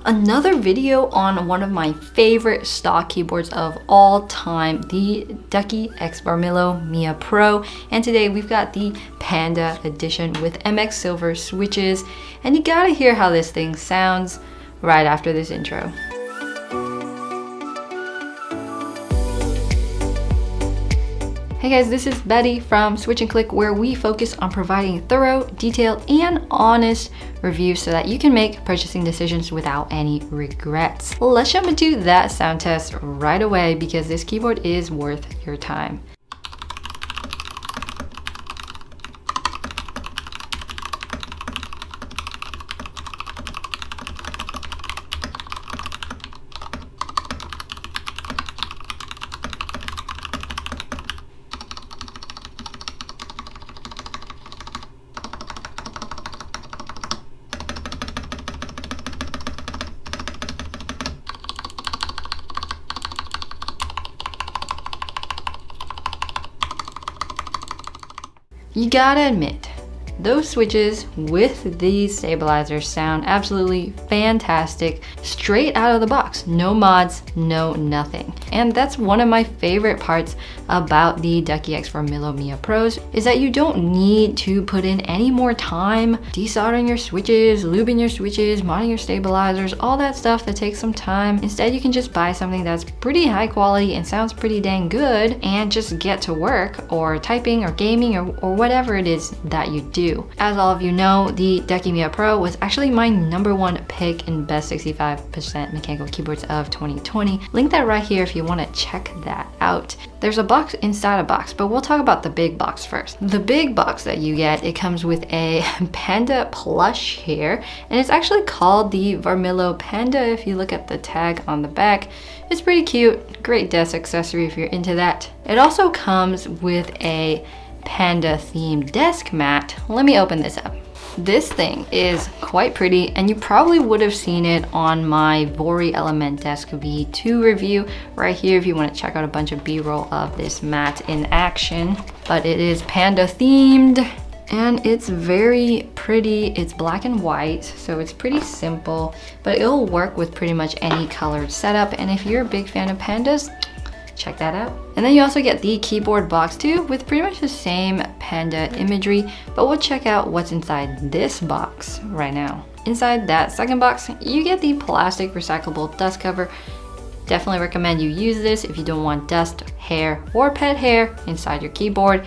Another video on one of my favorite stock keyboards of all time, the Ducky X Barmillo Miya Pro. And today we've got the Panda edition with MX Silver switches. And you gotta hear how this thing sounds right after this intro. Hey guys, this is Betty from Switch and Click, where we focus on providing thorough, detailed, and honest reviews so that you can make purchasing decisions without any regrets. Let's jump into that sound test right away because this keyboard is worth your time. You gotta admit, those switches with these stabilizers sound absolutely fantastic straight out of the box. No mods, no nothing. And that's one of my favorite parts about the Ducky X Barmillo Miya Pros is that you don't need to put in any more time desoldering your switches, lubing your switches, modding your stabilizers, all that stuff that takes some time. Instead, you can just buy something that's pretty high quality and sounds pretty dang good and just get to work or typing or gaming or whatever it is that you do. As all of you know, the Ducky Miya Pro was actually my #1 pick in best 65% mechanical keyboards of 2020. Link that right here if you want to check that out. There's a box inside a box, but we'll talk about the big box first. The big box that you get, it comes with a Panda plush here, and it's actually called the Barmillo Panda if you look at the tag on the back. It's pretty cute, great desk accessory if you're into that. It also comes with a Panda themed desk mat. Let me open this up. This thing is quite pretty, and you probably would have seen it on my Vori Element Desk V2 review right here if you want to check out a bunch of B-roll of this mat in action. But it is Panda themed and it's very pretty. It's black and white, so it's pretty simple, but it'll work with pretty much any colored setup. And if you're a big fan of pandas, check that out. And then you also get the keyboard box too with pretty much the same Panda imagery, but we'll check out what's inside this box right now. Inside that second box, you get the plastic recyclable dust cover. Definitely recommend you use this if you don't want dust, hair, or pet hair inside your keyboard.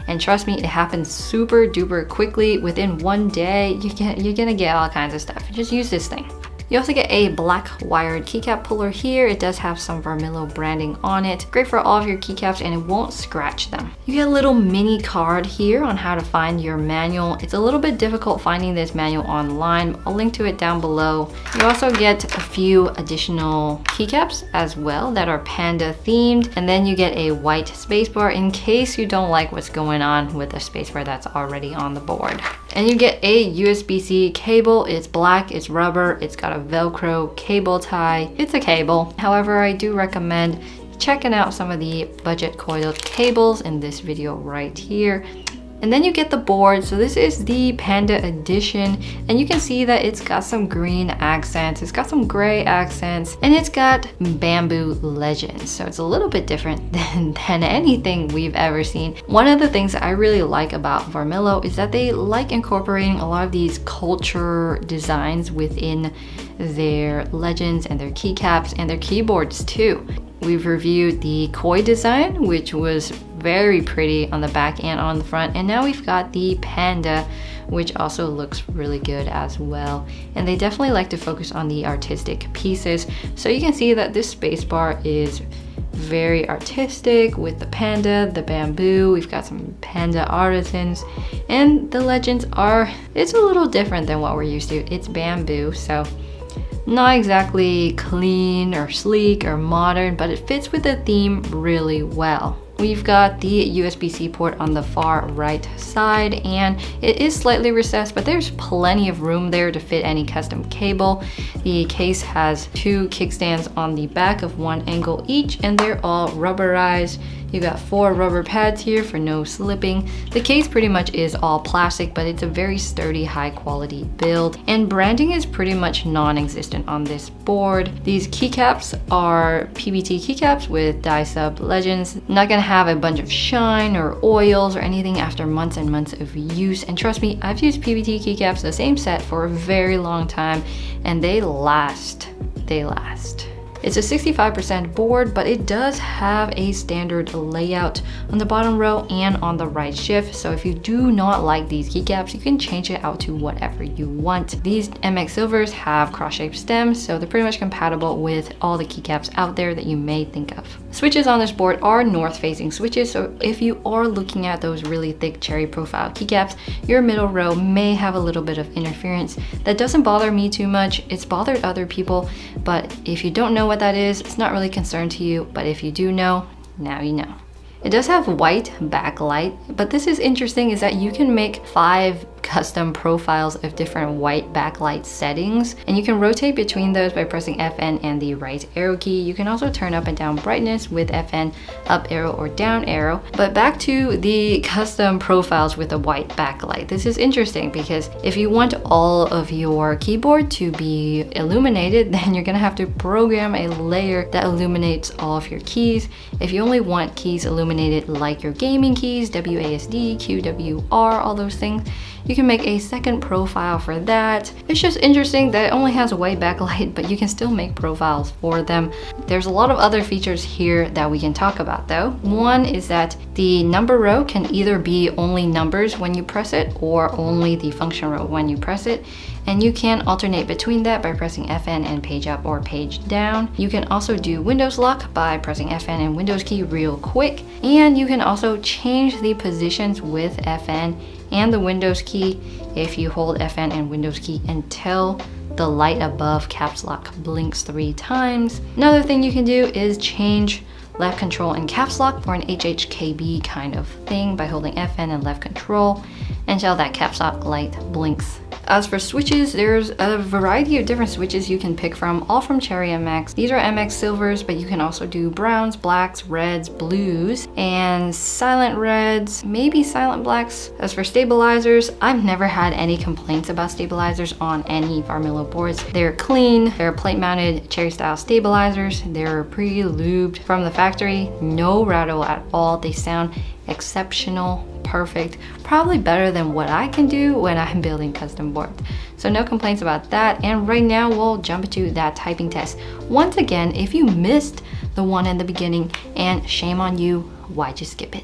And trust me, it happens super duper quickly. Within one day, you're gonna get all kinds of stuff. Just use this thing. You also get a black wired keycap puller here. It does have some Barmillo branding on it. Great for all of your keycaps and it won't scratch them. You get a little mini card here on how to find your manual. It's a little bit difficult finding this manual online. I'll link to it down below. You also get a few additional keycaps as well that are Panda themed. And then you get a white spacebar in case you don't like what's going on with the spacebar that's already on the board. And you get a USB-C cable. It's black, it's rubber, it's got a Velcro cable tie. It's a cable. However, I do recommend checking out some of the budget coiled cables in this video right here. And then you get the board. So this is the Panda edition, and you can see that it's got some green accents, it's got some gray accents, and it's got bamboo legends. So it's a little bit different than anything we've ever seen. One of the things that I really like about Barmillo is that they like incorporating a lot of these culture designs within their legends and their keycaps and their keyboards too. We've reviewed the koi design, which was very pretty on the back and on the front. And now we've got the Panda, which also looks really good as well. And they definitely like to focus on the artistic pieces. So you can see that this spacebar is very artistic with the Panda, the bamboo. We've got some Panda artisans, and the legends it's a little different than what we're used to. It's bamboo, so not exactly clean or sleek or modern, but it fits with the theme really well. We've got the USB-C port on the far right side, and it is slightly recessed, but there's plenty of room there to fit any custom cable. The case has 2 kickstands on the back of 1 angle each, and they're all rubberized. You got 4 rubber pads here for no slipping. The case pretty much is all plastic, but it's a very sturdy, high quality build. And branding is pretty much non-existent on this board. These keycaps are PBT keycaps with dye sub legends. Not gonna have a bunch of shine or oils or anything after months and months of use. And trust me, I've used PBT keycaps, the same set, for a very long time, and they last. They last. It's a 65% board, but it does have a standard layout on the bottom row and on the right shift. So if you do not like these keycaps, you can change it out to whatever you want. These MX Silvers have cross-shaped stems, so they're pretty much compatible with all the keycaps out there that you may think of. Switches on this board are north-facing switches, so if you are looking at those really thick cherry profile keycaps, your middle row may have a little bit of interference. That doesn't bother me too much. It's bothered other people, but if you don't know what that is, it's not really concerned to you, but if you do know, now you know. It does have white backlight, but this is interesting is that you can make 5 custom profiles of different white backlight settings, and you can rotate between those by pressing FN and the right arrow key. You can also turn up and down brightness with FN, up arrow or down arrow. But back to the custom profiles with a white backlight. This is interesting because if you want all of your keyboard to be illuminated, then you're gonna have to program a layer that illuminates all of your keys. If you only want keys illuminated like your gaming keys, WASD, QWR, all those things, you can make a second profile for that. It's just interesting that it only has a white backlight, but you can still make profiles for them. There's a lot of other features here that we can talk about though. One is that the number row can either be only numbers when you press it or only the function row when you press it. And you can alternate between that by pressing FN and page up or page down. You can also do Windows lock by pressing FN and Windows key real quick. And you can also change the positions with FN and the Windows key if you hold FN and Windows key until the light above caps lock blinks 3 times. Another thing you can do is change left control and caps lock for an HHKB kind of thing by holding FN and left control until that caps lock light blinks. As for switches, there's a variety of different switches you can pick from, all from Cherry MX. These are MX Silvers, but you can also do browns, blacks, reds, blues, and silent reds, maybe silent blacks. As for stabilizers, I've never had any complaints about stabilizers on any Varmillo boards. They're clean, they're plate-mounted Cherry style stabilizers, they're pre-lubed from the factory, no rattle at all. They sound exceptional, perfect, probably better than what I can do when I'm building custom boards. So no complaints about that. And right now we'll jump into that typing test. Once again, if you missed the one in the beginning, and shame on you, why'd you skip it?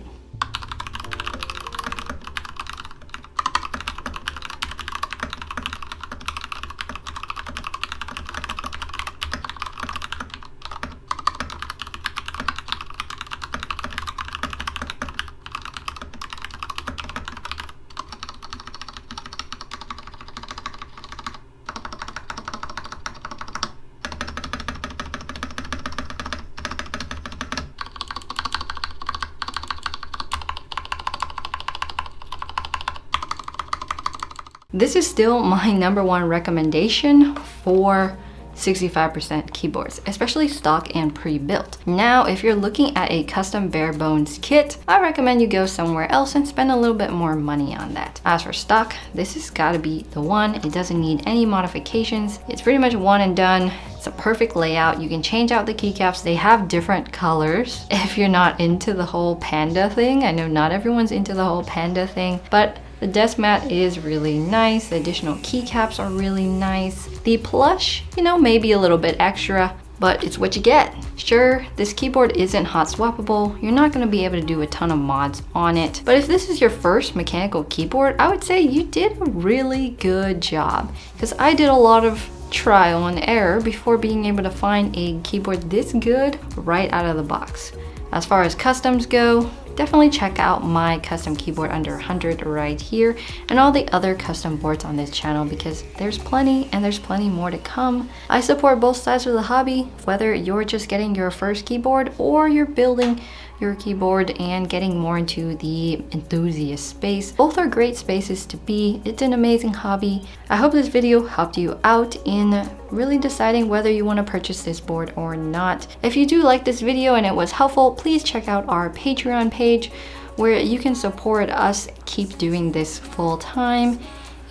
This is still my #1 recommendation for 65% keyboards, especially stock and pre-built. Now, if you're looking at a custom bare bones kit, I recommend you go somewhere else and spend a little bit more money on that. As for stock, this has got to be the one. It doesn't need any modifications. It's pretty much one and done. It's a perfect layout. You can change out the keycaps. They have different colors if you're not into the whole panda thing. I know not everyone's into the whole panda thing, but the desk mat is really nice. The additional keycaps are really nice. The plush, you know, maybe a little bit extra, but it's what you get. Sure, this keyboard isn't hot swappable. You're not gonna be able to do a ton of mods on it. But if this is your first mechanical keyboard, I would say you did a really good job, because I did a lot of trial and error before being able to find a keyboard this good right out of the box. As far as customs go, definitely check out my custom keyboard under 100 right here and all the other custom boards on this channel, because there's plenty and there's plenty more to come. I support both sides of the hobby, whether you're just getting your first keyboard or you're building your keyboard and getting more into the enthusiast space. Both are great spaces to be. It's an amazing hobby. I hope this video helped you out in really deciding whether you want to purchase this board or not. If you do like this video and it was helpful, please check out our Patreon page where you can support us keep doing this full time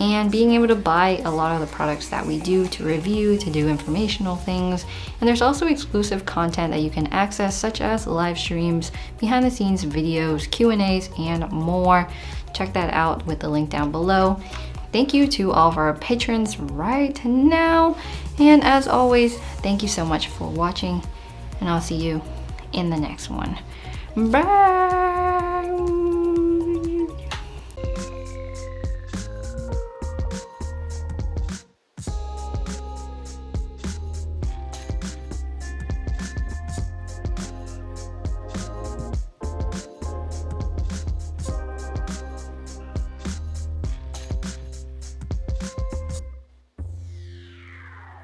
and being able to buy a lot of the products that we do to review, to do informational things. And there's also exclusive content that you can access, such as live streams, behind the scenes videos, Q&As, and more. Check that out with the link down below. Thank you to all of our patrons right now. And as always, thank you so much for watching, and I'll see you in the next one. Bye!